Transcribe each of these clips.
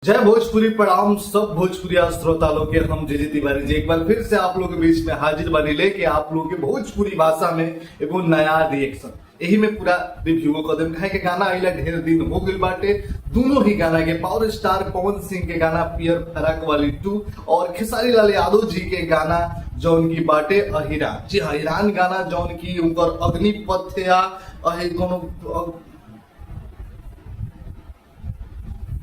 जय भोजपुरी प्रणाम सब भोजपुरी श्रोता लोग के हम जीजी तिवारी जी एक बार फिर से आप लोग के बीच में हाजिर बनी लेके आप लोग के भोजपुरी भाषा में एगो नया रिएक्शन यही में पूरा रिव्यू कदम कहे के गाना अइला ढेर दिन हो गइल बाटे। दोनों ही गाना के पावर स्टार पवन सिंह के गाना पियर फराक वाली 2 और खेसारी लाल यादव जी के गाना जौन की बाटे अहिरान। जी हाँ, ईरान गाना जौन की उनकर अग्निपथ या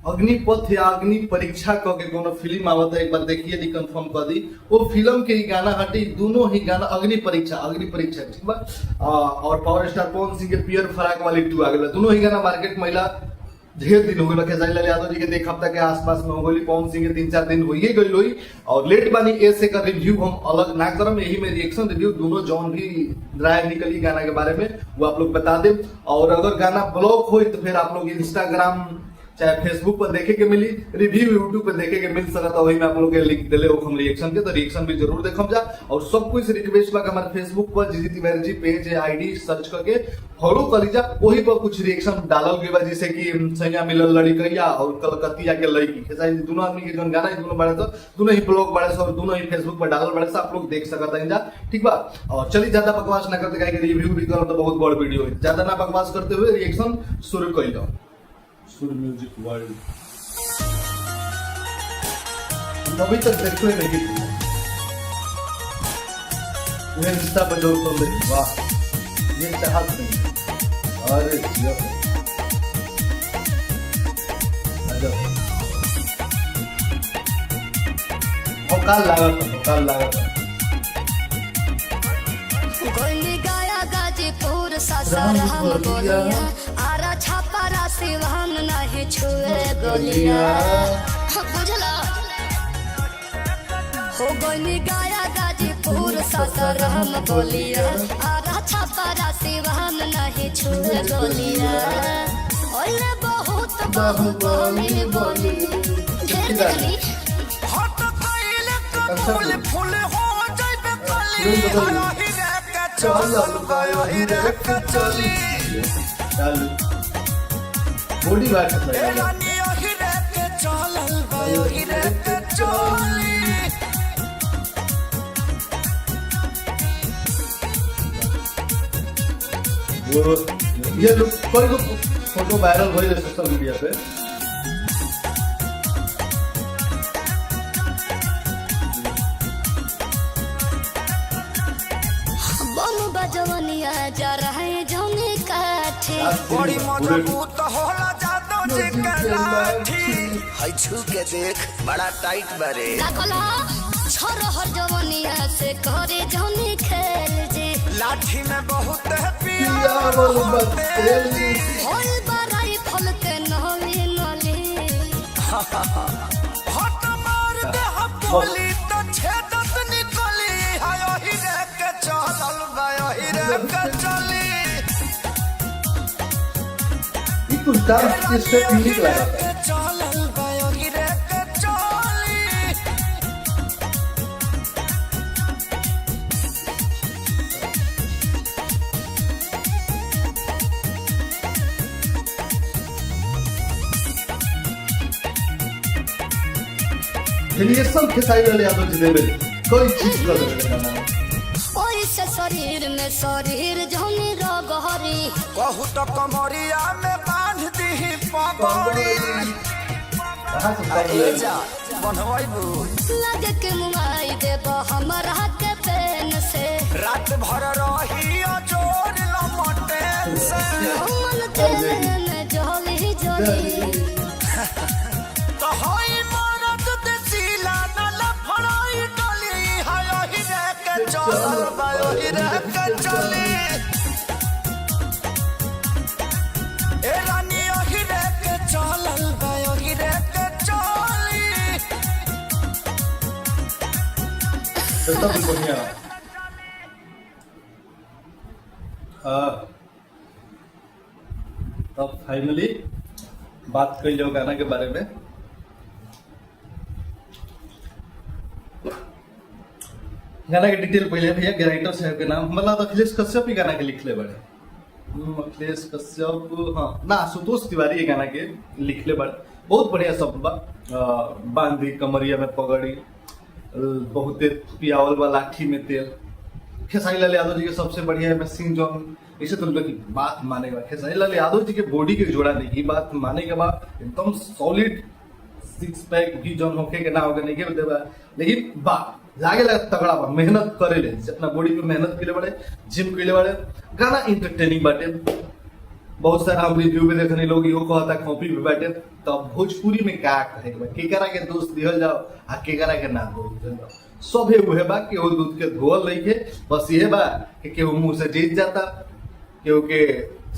अग्निपथ या अग्नि परीक्षा क के कोनो फिल्म आवत है, एक बार देखिए दी कंफर्म कर दी। वो फिल्म के ही गाना हटे, दोनों ही गाना अग्नि परीक्षा ठीक बा। और पावर स्टार पवन सिंह के पियर फराक वाली 2 आ गई। दोनों ही गाना मार्केट महिला ढेर दिन हो गए। खेसारी लाल यादव जी के एक हफ्ता के आसपास में हो गई, पवन सिंह के 3-4 दिन हो ही गई हुई और लेट बानी ऐसे का रिव्यू हम अलग ना करम, यही में रिएक्शन रिव्यू दोनों जौन भी राय निकली गाना के बारे में वो आप लोग बता दे। और अगर गाना ब्लॉक हो तो फिर आप लोग इंस्टाग्राम चाहे फेसबुक पर देखे के मिली, रिव्यू यूट्यूब पर देखे के मिल सकता। वही में आप लोग के लिंक दिले हो हम रिएक्शन के, तो रिएक्शन भी जरूर देखम जा। और सब कुछ रिक्वेस्ट बा हमारे फेसबुक पर जीजी तिवारी जी पेज है, आईडी सर्च करके फॉलो करी जा। वही पर कुछ रिएक्शन डालल गई बा, जैसे कि सैया मिलल लड़कैया और कलकतिया के लड़की। खेसारी दोनों आदमी के जो गाना दोनों बड़े, तो दोनों ही ब्लॉग बड़े और दोनों ही फेसबुक पर डालल बड़े, आप लोग देख सकता जा। ठीक बा। और चलिए ज्यादा बकवास ना करते, कहीं रिव्यू भी करो तो बहुत बड़ वीडियो है। ज्यादा ना बकवास करते हुए रिएक्शन शुरू कर लो। सुर म्यूजिक वर्ल्ड अभी तक देखो नहीं तुम्हें इंस्टा पर जोड़ तो नहीं। वाह, ये चाहत नहीं। अरे जियो औकात लागत गाया गाजीपुर सासाराम बोलिया आरा छापारा सिवान नहीं छुए गोलिया बुझला हो गई गाया गाजीपुर सासाराम बोलिया आरा छापारा सिवान नहीं छुए गोलिया ओले बहुत बाहुबली बोली ढेर देखली हट कइले कबूल फूल हो जाइबे कली चलल गयो हिरे के चली बॉडी बात ए रानी हिरे के चलल गयो हिरे के चली वो ये लोग कोई लोग फोटो वायरल हो रहे सोशल मीडिया पे। बम बजवनिया जा रहे जौनी काठी बड़ी मजबूत होला जादो जी के लाठी हई छू के देख बड़ा टाइट बारे लागला छोर हर जवनिया से करे जौनी खेल जे लाठी में बहुत है पिया पिया मोहब्बत तेरी होल बराई फल के नली नली हट मार दे हपोली तो छेदत निकली हाय हिरे के चलल गयो हिरे के चली ये कुछ डांस के स्टेप यूनिक लगा था। चलल गयो हिरे के चली रिएक्शन खेसारी लाल यादव जी देवे कोई चीज कर देवे ओई से शरीर में शरीर जौनी रगहरी कहू तो कमरिया में बांध दी पगड़ी कहां से ए जा बनवाइबू लगे के मुंगाई देब हमरा के पेन से रात भर रही जोर लमटे से मन तेरे में जली जली तो होई मरद देसीला न लफड़ाई डली हाय हिरे के चलल गयो हिरे के चली ए रानी हिरे के चलल गयो हिरे के चली सब बढ़िया। तब फाइनली बात कर लो गाना के बारे में। गाना के डिटेल पहले भैया राइटर साहब के नाम मतलब अखिलेश कश्यप ही गाना के लिखले बड़े। अखिलेश कश्यप हाँ ना आशुतोष तिवारी ये गाना के लिखले बड़े। बहुत बढ़िया सब बा। बांधी कमरिया में पगड़ी, बहुते पियावल बा लाठी में तेल। खेसारी लाल यादव जी के सबसे बढ़िया में सीन जो इसे तो की बात मानेगा, खेसारी लाल यादव जी के बॉडी के जोड़ा नहीं, ये बात माने के बाद एकदम सॉलिड सिक्स पैक भी जौन होके के ना होगा नहीं के देबा, लेकिन बा लागे लगा तगड़ा बा, मेहनत करे ले, अपना बॉडी पे मेहनत के लिए बड़े, जिम के लिए बड़े, गाना इंटरटेनिंग बाटे। बहुत सारा हम रिव्यू में देखने लोग यो कहता कॉपी पे बैठे, तब भोजपुरी में क्या कहे केकरा के दोस्त दिहल जाओ आ केकरा के ना दोस्त दिहल जाओ, सभे उहे बा के वो दूध के धोल नहीं के, बस ये बा कि केहू मुंह से जीत जाता, केहू के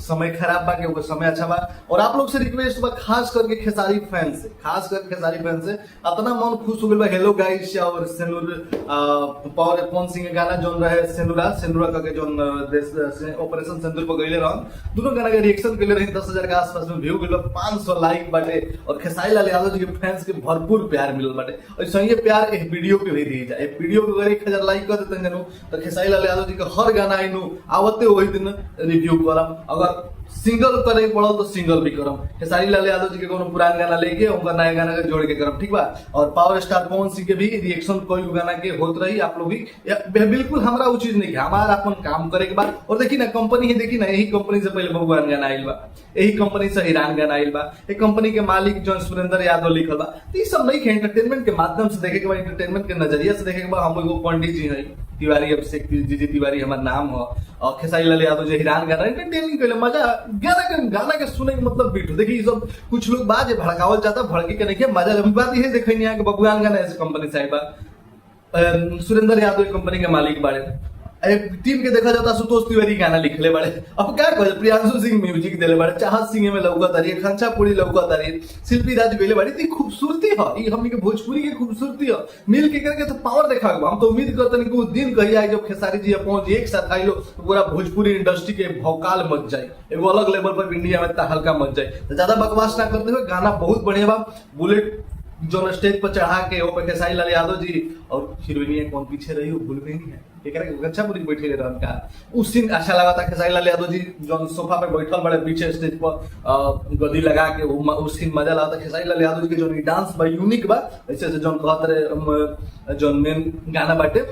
समय खराब बा, केहू के समय अच्छा बा। और आप लोग से रिक्वेस्ट बा खास करके खेसारी फैन से, खास करके खेसारी फैन से अपना मन खुश हो गया। हेलो गाइस और सेनुर पावर पवन सिंह के गाना जोन रहे सेनुरा का के जोन ऑपरेशन सिंदूर पर गईले रहन, दोनों गाना के रिएक्शन के लिए रही 10,000 के आसपास में व्यू गइल, 500 लाइक बाटे और खेसारी लाल यादव जी के फैंस के भरपूर प्यार मिलल बाटे। और सही प्यार एक वीडियो के भी दी जाए, वीडियो को अगर 1000 लाइक कर देते हैं तो खेसारी लाल यादव जी के हर गाना आइनु आवते वही दिन रिव्यू करम, अगर सिंगल करे पड़ो तो सिंगल भी करम, खेसारी लाल यादव जी के कोनो पुराना गाना लेके उनका नया गाना के जोड़ के करम, ठीक बा। और पावर स्टार पवन सिंह के भी रिएक्शन कोई गाना के होत रही, आप लोग भी बिल्कुल हमरा वो चीज नहीं, हमारा अपन काम करे के बाद। और देखी ना कंपनी ही देखी ना, यही कंपनी से पहले भगवान गाना आइल बा, यही कंपनी से हिरान गाना आइल बा, एक कंपनी के मालिक जो सुरेंद्र यादव लिखल बा। तो ये सब नहीं एंटरटेनमेंट के माध्यम से देखे के बाद, एंटरटेनमेंट के नजरिया से देखे के बाद। हम एगो पंडित जी है तिवारी, अभिषेक जी तिवारी हमारा नाम हो, और खेसारी लाल यादव जो हिरान गाना एंटरटेनिंग के लिए मजा गाना के सुने के मतलब बीट। देखिए सब कुछ लोग बात भड़कावल जाता, भड़के के नहीं मजा लंबी बात ये देखे नहीं कि बबुआन गाना ऐसे कंपनी साहिबा सुरेंद्र यादव कंपनी के मालिक बारे, टीम के देखा जाता सुतोष तिवारी गाना लिखले बड़े। अब क्या कहे प्रियांशु सिंह म्यूजिक देले बड़े, चाहत सिंह में लौकत रही, खंचापुरी लौकत रही, शिल्पी राज बेले बड़ी। तो खूबसूरती है, ये हमनी के भोजपुरी की खूबसूरती है, मिल के करके तो पावर देखा। हम तो उम्मीद करते हैं कि वो दिन कही आए जब खेसारी जी पहुंच एक साथ आई लो तो पूरा भोजपुरी इंडस्ट्री के भौकाल मच जाए, एगो अलग लेवल पर इंडिया में हल्का मच जाए। तो ज्यादा बकवास ना करते हुए गाना बहुत बढ़िया बा। बुलेट जो स्टेज पर चढ़ा के वो खेसारी लाल यादव जी और हीरोइनिया कौन पीछे रही वो भूल गई नहीं है, अच्छा पूरी बैठे रहन का उस सीन अच्छा लगा था। खेसारी लाल यादव जी जो सोफा पे बैठल बड़े पीछे स्टेज पर गद्दी लगा के उस सीन मजा लगा था। खेसारी लाल यादव जी के जो डांस बा यूनिक बा, ऐसे जो कहते रहे जो मेन गाना बाटे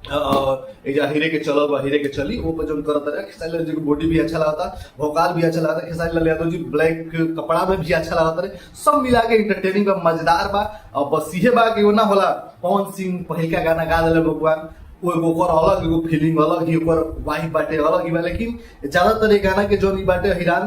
हीरे के चलो बा हीरे के चली वो पर जो करता रहा। खेसारी लाल जी की बॉडी भी अच्छा लगा था, भोकाल भी अच्छा लगा था, खेसारी लाल यादव जी ब्लैक कपड़ा में भी अच्छा लगा था, सब मिला के इंटरटेनिंग बा, मजेदार बा। और बस ये बा कि वो ना होला पवन सिंह पहल का गाना गा दिले भगवान, ओकर अलग एगो फीलिंग अलग ही, ओकर वाइफ बाटे अलग ही बा। लेकिन ज्यादातर ये गाना के जोन बाटे हिरान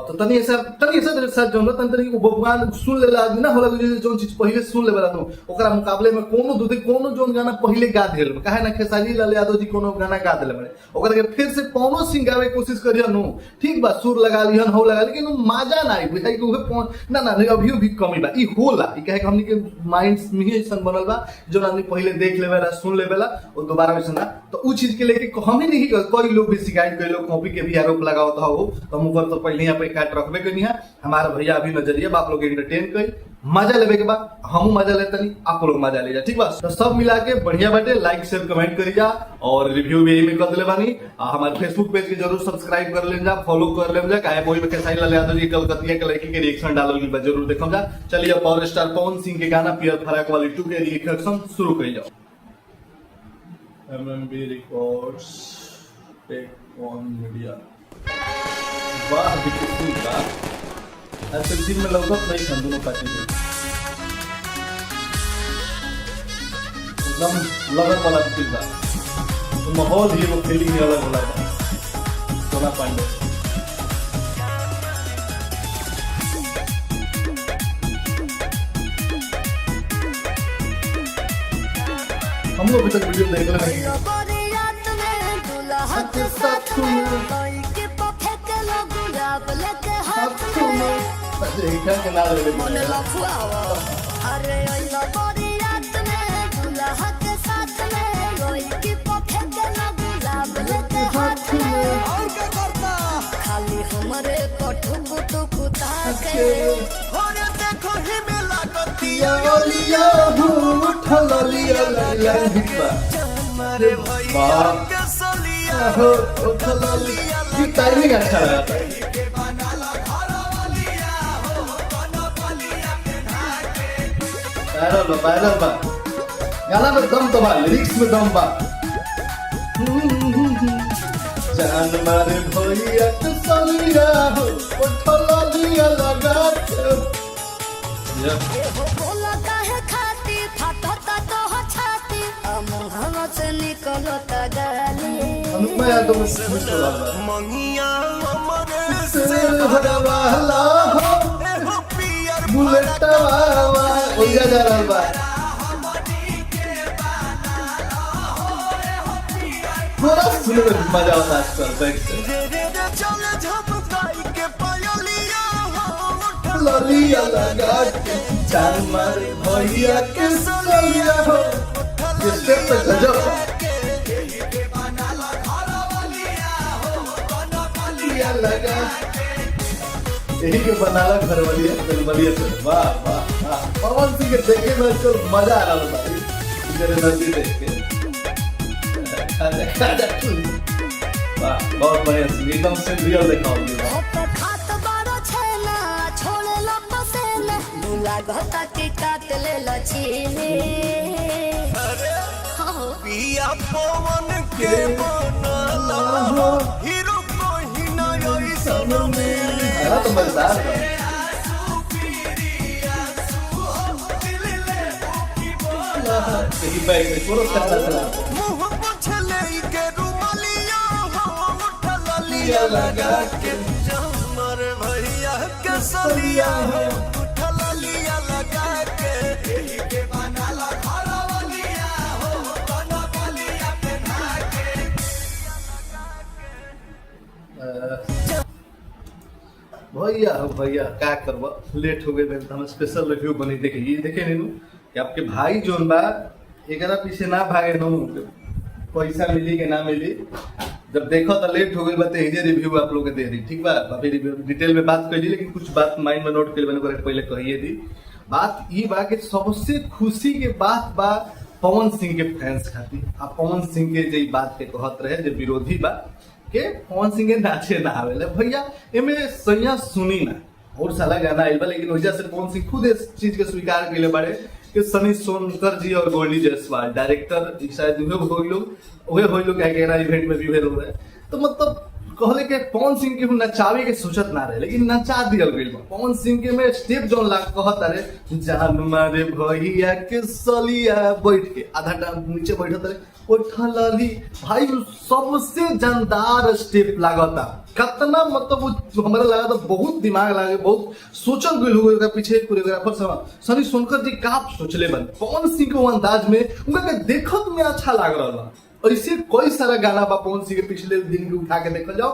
तो तनी ऐसा जोन तनी भगवान सुन लेला आदमी ना होला जोन चीज पहले सुन लेबा नु ओकरा मुकाबले में कोनो दूसरे कोनो जोन गाना पहले गा देल काहे ना खेसारी लाल यादव जी कोनो गाना गा देले बड़े, ओकरा के फिर से पवनो सिंह गावे के कोशिश करियो नु, ठीक बा सुर लगा लिहन हो लगा, लेकिन मजा ना आई बुझाई कि ओहे ना ना अभी भी कमी बा। ई होला ई कहे कि हमनी के माइंड में ही ऐसा बनल बा जो आदमी पहले देख लेवेला सुन लेवेला दोबारा में सुना। तो उस चीज के लेके हम ही नहीं, कोई लोग भी शिकायत कर लोग कॉपी के भी आरोप लगाओ था वो तो हम ऊपर तो पहले यहाँ पे काट रखबे करनी है। हमारा भैया अभी नजरिया आप लोग एंटरटेन कर मजा लेवे के बाद हम मजा लेते नहीं, आप लोग मजा ले जा, ठीक बा। तो सब मिला के बढ़िया बाटे, लाइक शेयर कमेंट करी जा और रिव्यू भी यही में कर दिले बानी। हमारे फेसबुक पेज के जरूर सब्सक्राइब कर ले जा, फॉलो कर ले जा, काहे कोई खेसारी लाल यादव जी कलकतिया के लड़की के रिएक्शन डालल गई बा जरूर देखम जा। चलिए पावर स्टार पवन सिंह के गाना पियर फराक वाली 2 के रिएक्शन शुरू कर जाओ। MMB Records Take On Media। वाह बिल्कुल वाह, ऐसे दिन में लगभग नहीं हम दोनों पार्टी में एकदम लगन वाला फील था, तो माहौल ही वो फीलिंग अलग वाला था। सोना पांडे हम लोग अभी तक वीडियो देख रहे हैं। खाली हमारे कठु कुटु कुता के देखो ही मिला लिया लिया उठल लिया लिया हमारे भैया के सलिया हो उठल लिया। ये टाइमिंग अच्छा लगा था। वायरल बा गाना में दम तो बा, लिरिक्स में दम बा। जान मारे भैया के सलिया हो उठला लिया लगा के। बोला काहे खाती फाटता तो हो छाती मुहवा से निकलता गाली। अनुपमा यादव में से मंगिया हमरे से से हरवाला हो एहो पियर बुलेट वाला ओइया जा रहल बा। थोड़ा सुनने में मजा आता है आजकल बैठ से। रे रे रे चले झपकाई के पायलिया हो उठल ललिया लगा के जान मारे भैया के सलिया हो। ये स्टेप पे गजब ललिया लगा यही के बनाला घर वाली से। वाह वाह वाह पवन सिंह के देखे में तो मजा आ रहा है तेरे नजर देख के। वाह बहुत बढ़िया एकदम से रियल दिखाओगे। खात बारो छेना छोड़े लो पसेना दूल्हा घटा के काट ले लचीले। पिया पवन के बनला हो हीरो कोई ना ऐसन मिले। तो मजेदार था। यही बैग में पूरा करना चला मुंह पोछले के रुमालिया हो उठल लिया लगा के हमर भैया के सलिया हो उठल लिया लगा के एही के बनाला घरवलिया हो कना बलिया पे भागे। भैया हो भैया क्या करबा लेट हो गए तो हम स्पेशल रिव्यू बनी देखे ये देखे नीनू कि आपके भाई जोन बा एकरा पीछे ना भागे नो पैसा मिली के ना मिली। जब देखो तो लेट हो गई बात ये रिव्यू आप लोग के दे दी ठीक बा। अभी डिटेल में बात कर ली लेकिन कुछ बात माइंड में नोट कर मैंने पहले कहिए दी। बात ये बा कि सबसे खुशी के बात बा पवन सिंह के फैंस खातिर। आ पवन सिंह के जे बात के कहत रहे जो विरोधी बा के पवन सिंह के नाचे ना आवेले भैया एमे सैया सुनी ना और साला गाना आइल बा। लेकिन वजह से पवन सिंह खुद इस चीज के स्वीकार कइले बाड़े कि सनी सोनकर जी और गोल्डी जायसवाल डायरेक्टर शायद उहे होई लोग एकेरा इवेंट में भी भेल रहे। तो मतलब कहले के पवन सिंह के नचावे के सोचत ना रहे लेकिन नचा दियल गइल बा। पवन सिंह के में स्टेप जोन लाग कहत रहे जान मारे भैया के सलिया बैठ के आधा टाइम नीचे बैठत रहे उठलली भाई सबसे जानदार स्टेप लागता कितना मतलब हमरा लगा था बहुत दिमाग लागे बहुत सोचल गइल होगा पीछे कोरियोग्राफर सब सनी सोनकर जी का सोचले बन पवन सिंह के अंदाज में उनका के देखत में अच्छा लाग रहा बा। ऐसे कई सारा गाना बा पवन सिंह के पिछले दिन के उठा के देखल जाओ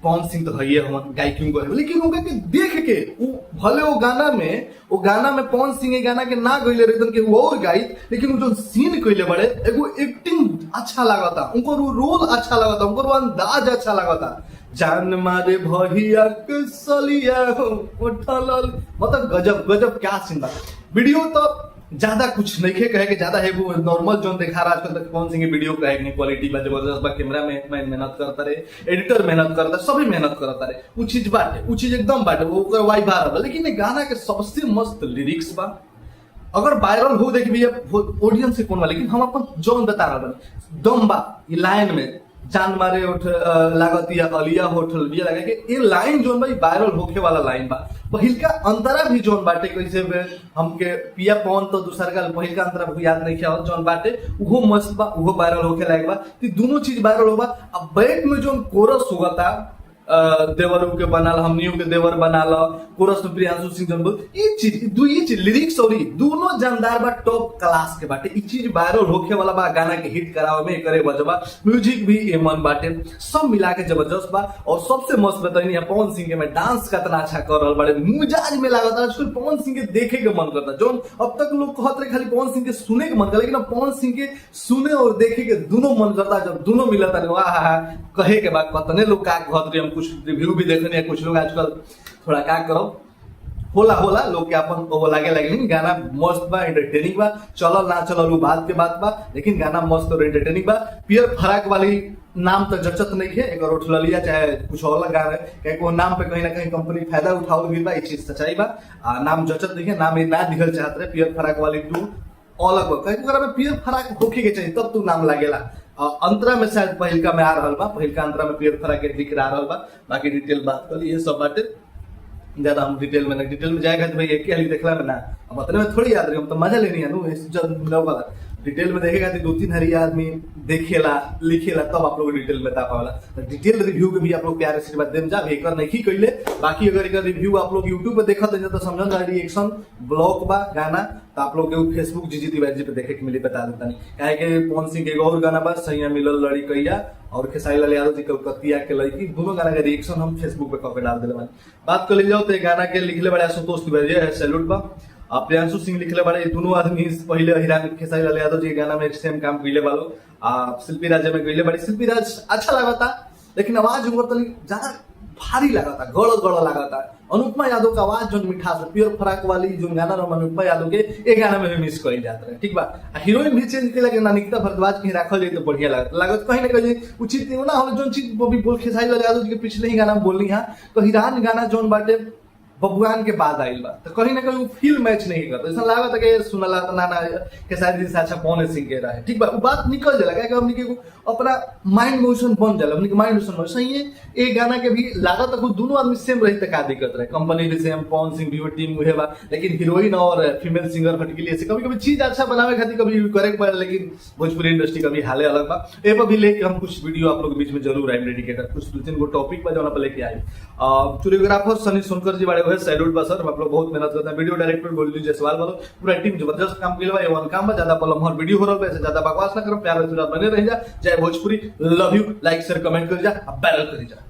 पवन सिंह तो है हम गायकी को लेकिन उनका के देख के भले वो गाना में पवन सिंह गाना के ना गइले रहतन के वो और गाइत लेकिन वो जो सीन कइले बड़े एगो एक्टिंग अच्छा लागता उनको वो रोल अच्छा लागता उनको वो अंदाज अच्छा लागता जान मारे भैया के सलिया हो उठल मतलब गजब गजब क्या सीन बा। वीडियो तो ज्यादा कुछ नहीं कहे के ज्यादा है वो नॉर्मल जोन देखा रहा आजकल तक पवन सिंह की वीडियो का है क्वालिटी बा जबरदस्त बा कैमरा में मेहनत करता रहे एडिटर मेहनत करता सभी मेहनत करता रहे वो चीज बाटे वो चीज एकदम बाटे वो वाइब आ रहा लेकिन गाना के सबसे मस्त लिरिक्स बा। अगर वायरल हो देख भी ऑडियंस से कौन बा लेकिन हम अपन जोन बता रहा बा दम बा ये लाइन में जान मारे उठ लागतिया अलिया होठल बिया लगा के ये लाइन जोन भाई वायरल होके वाला लाइन बा। पहिलका अंतरा भी जोन बाटे कैसे हमके पिया पवन तो दूसरा का पहिलका अंतरा याद नहीं किया जोन बाटे उहो मस्त बा उहो वायरल होके लायक बा। दोनों चीज वायरल होबा। अब बैक में जोन कोरस होगा देवर के बनाल हमनियों के देवर बनाल कोरस में प्रियांशु सिंह जंबल ये चीज लिरिक्स और दोनों जानदार बा टॉप क्लास के बाटे। ये चीज वायरल होके वाला बा गाना के हिट करावे में करे बजबा म्यूजिक भी एमन बाटे सब मिला के जबरदस्त बा। और सबसे मस्त बताइए पवन सिंह के में डांस कितना अच्छा कर रहा बड़े मिजाज में लागत आजकल पवन सिंह के देखे के मन करता जो अब तक लोग कहते रहे खाली पवन सिंह के सुने के मन करता लेकिन पवन सिंह के सुने और देखे के दोनों मन करता जब दोनों मिलता वाह कहे के बाद कतने लोग का कहते हम कुछ रिव्यू भी देखने कुछ लोग आजकल थोड़ा क्या करो होला लोग के अपन वो लागे लेकिन गाना मस्त बा एंटरटेनिंग बा चलल ना चलल वो बात के बात बा लेकिन गाना मस्त और एंटरटेनिंग बा। पियर फराक वाली नाम तो जचत नहीं है, एक उठलिया चाहे कुछ और लगा रहे कहीं को नाम पे कहीं ना कहीं कंपनी फायदा उठाओ गई बा, ये चीज सच्चाई बा। नाम जचत नहीं है, नाम ये ना दिखल चाहत रहे पियर फराक वाली 2 अलग बा, कहीं ओकरा में पियर फराक होखे के चाहिए तब तू नाम लागेला। अंतरा में शायद पहिलका में आ रहल बा, पहिलका अंतरा में पियर फराक के जिक्र आ रहल बा। बाकी डिटेल बात कर ये सब बाटे ज्यादा हम डिटेल में जाएगा तो भाई एक ही देखला में ना, अब अपने में थोड़ी याद रही, हम तो मजा लेनी है नु जब वाला डिटेल में देखेगा तो 2-3 हरी आदमी देखेला लिखेला तब आप लोग डिटेल में ता पावला। तो डिटेल रिव्यू के भी आप लोग प्यारे से बात देम जा एक बार नहीं कइले। बाकी अगर एकर रिव्यू आप लोग YouTube पे देखत हो तो समझन जा रिएक्शन ब्लॉग बा गाना, तो आप लोग के फेसबुक जीजी तिवारी जी पे देखे के मिली, बता देता नहीं काहे के पवन सिंह के एगो और गाना बा सैया मिलल लड़ी कैया और खेसारी लाल यादव जी के कतिया के लड़की, दोनों गाना के रिएक्शन हम फेसबुक पे कॉपी डाल देले बानी। बात कर ले जाओ तो गाना के लिखले बड़ा संतोष तिवारी जी, सैल्यूट बा। प्रियांशु सिंह लिखले बड़े, दोनों आदमी पहले हिरान खेसारी लाल यादव जी गाना में सेम काम कइले बालो। शिल्पी राज में गइले बड़े, शिल्पी राज अच्छा लगता लेकिन आवाज उनकर तनी ज्यादा भारी लगता, गड़ लगता। अनुपमा यादव का आवाज जो मिठास है प्योर फराक वाली जो गाना रहा अनुपमा यादव के एक गाना में भी मिस कर जाता है, ठीक बा। हीरोइन भी चेंज के ना निकिता भारद्वाज के रखल जाए तो बढ़िया लागत कहीं ना कहीं उचित ना हो। जो चीज बोल खेसारी लाल यादव जी के पिछले ही गाना बोलनी है तो हिरान गाना जोन बाटे बबुआन के बाद आइल बा, तो कहीं ना कहीं वो फील मैच नहीं करता, ऐसा लागत है कि सुनला तो ना खेसारी जी से अच्छा पवन सिंह के रहे, ठीक बा। वो बात निकल जाला क्या हमनी के अपना माइंड मोशन बन जाला, हमनी के माइंड मोशन सही है। एक गाना के भी लागत है दोनों आदमी सेम रही तो का दिक्कत रहे, कंपनी भी सेम, पवन सिंह भी टीम हुए बा, लेकिन हीरोइन और फीमेल सिंगर हट के लिए कभी कभी चीज अच्छा बनावे खातिर कभी करेक्ट पड़े, लेकिन भोजपुरी इंडस्ट्री कभी हाले अलग बा। ए पर भी लेके हम कुछ वीडियो आप लोग के बीच में जरूर आए डेडिकेटेड, कुछ 2-3 गो टॉपिक पर जो आप लेके आए। कोरियोग्राफर सनी सोनकर जी बड़े हुए, सैल्यूट बा सर, आप लोग बहुत मेहनत करते हैं। वीडियो डायरेक्टर गोलू जायसवाल बोलो, पूरा टीम जबरदस्त काम किया बा, वन काम बा, ज्यादा पलम हर वीडियो हो रहा है, ज्यादा बकवास ना करो, प्यार से बने रह जा। जय Bhojpuri, love you, like share comment कर जा, बैरल कर जा।